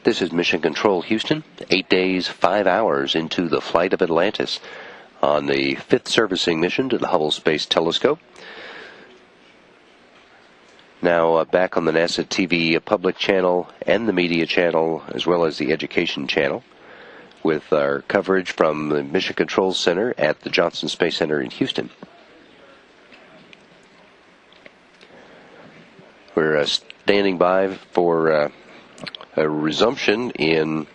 This is Mission Control Houston, 8 days, 5 hours into the flight of Atlantis on the 5th servicing mission to the Hubble Space Telescope. Now back on the NASA TV public channel and the media channel, as well as the education channel, with our coverage from the Mission Control Center at the Johnson Space Center in Houston. We're standing by for a resumption in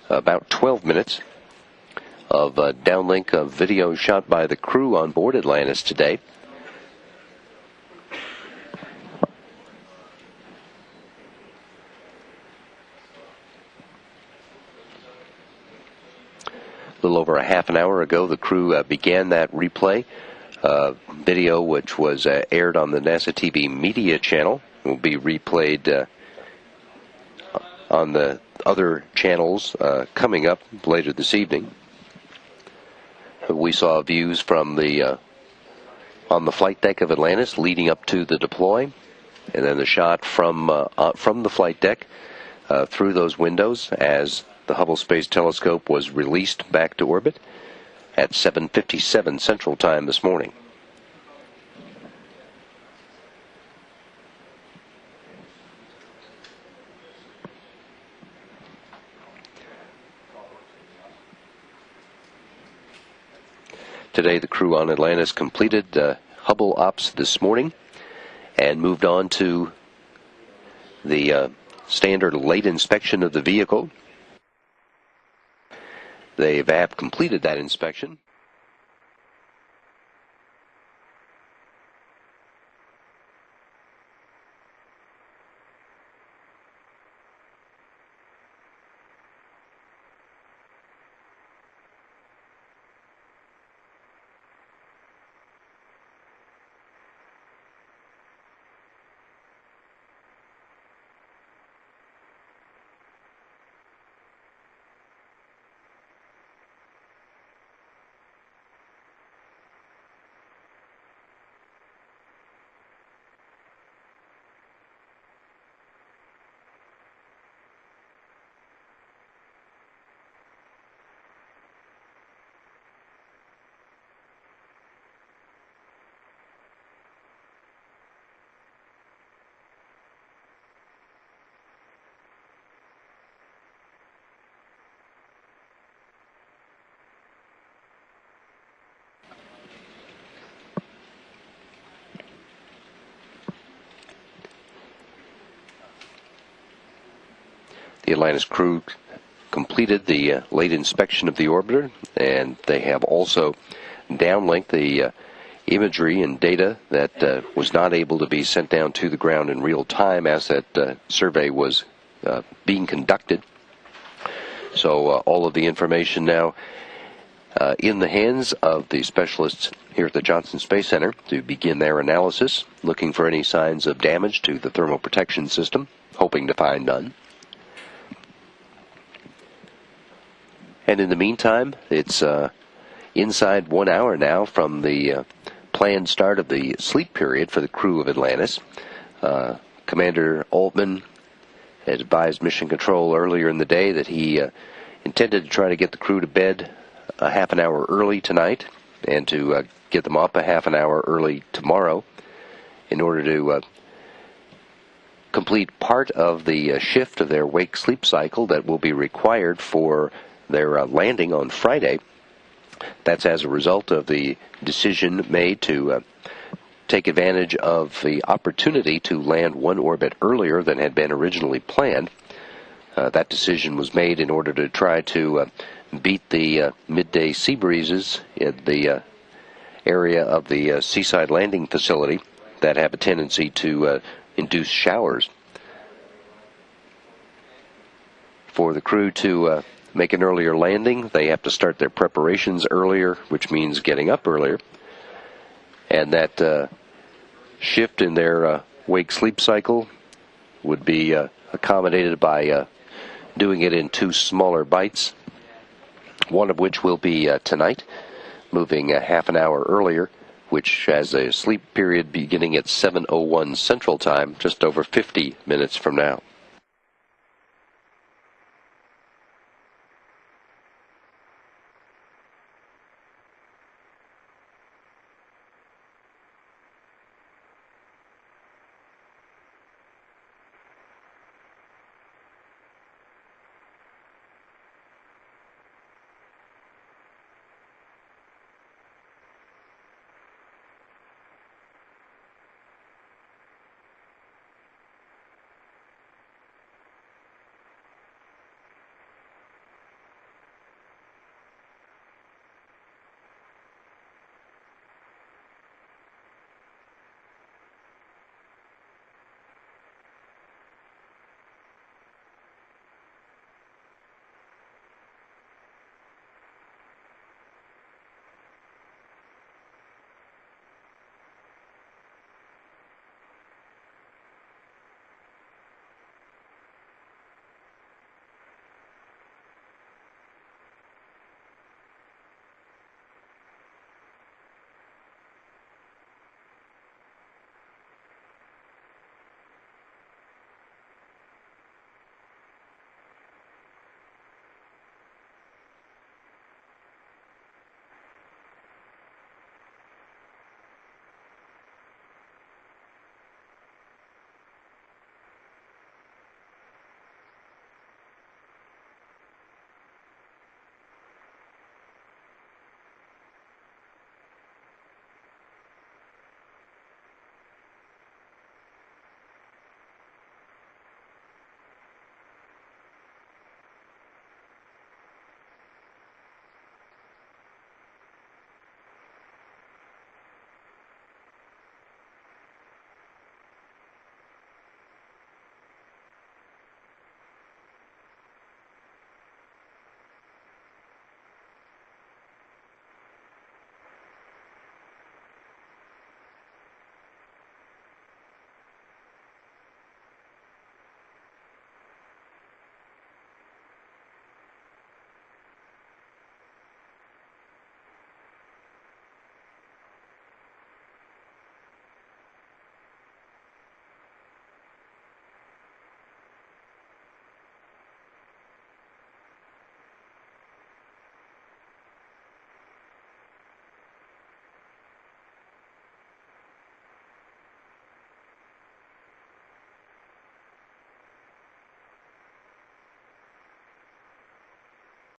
about 12 minutes of a downlink of video shot by the crew on board Atlantis today. A little over a half an hour ago, the crew began that replay. Video which was aired on the NASA TV media channel will be replayed on the other channels coming up later this evening. We saw views from the on the flight deck of Atlantis leading up to the deploy, and then the shot from the flight deck through those windows as the Hubble Space Telescope was released back to orbit at 7:57 Central Time this morning. Today, the crew on Atlantis completed Hubble ops this morning and moved on to the standard late inspection of the vehicle. They have completed that inspection. The Atlantis crew completed the late inspection of the orbiter, and they have also downlinked the imagery and data that was not able to be sent down to the ground in real time as that survey was being conducted. So all of the information now in the hands of the specialists here at the Johnson Space Center to begin their analysis, looking for any signs of damage to the thermal protection system, hoping to find none. And in the meantime, it's inside 1 hour now from the planned start of the sleep period for the crew of Atlantis. Commander Altman had advised Mission Control earlier in the day that he intended to try to get the crew to bed a half an hour early tonight and to get them up a half an hour early tomorrow in order to complete part of the shift of their wake-sleep cycle that will be required for their landing on Friday. That's as a result of the decision made to take advantage of the opportunity to land one orbit earlier than had been originally planned. That decision was made in order to try to beat the midday sea breezes in the area of the Seaside Landing Facility that have a tendency to induce showers. For the crew to make an earlier landing, they have to start their preparations earlier, which means getting up earlier. And that shift in their wake-sleep cycle would be accommodated by doing it in 2 smaller bites, one of which will be tonight, moving a half an hour earlier which has a sleep period beginning at 7:01 Central Time, just over 50 minutes from now.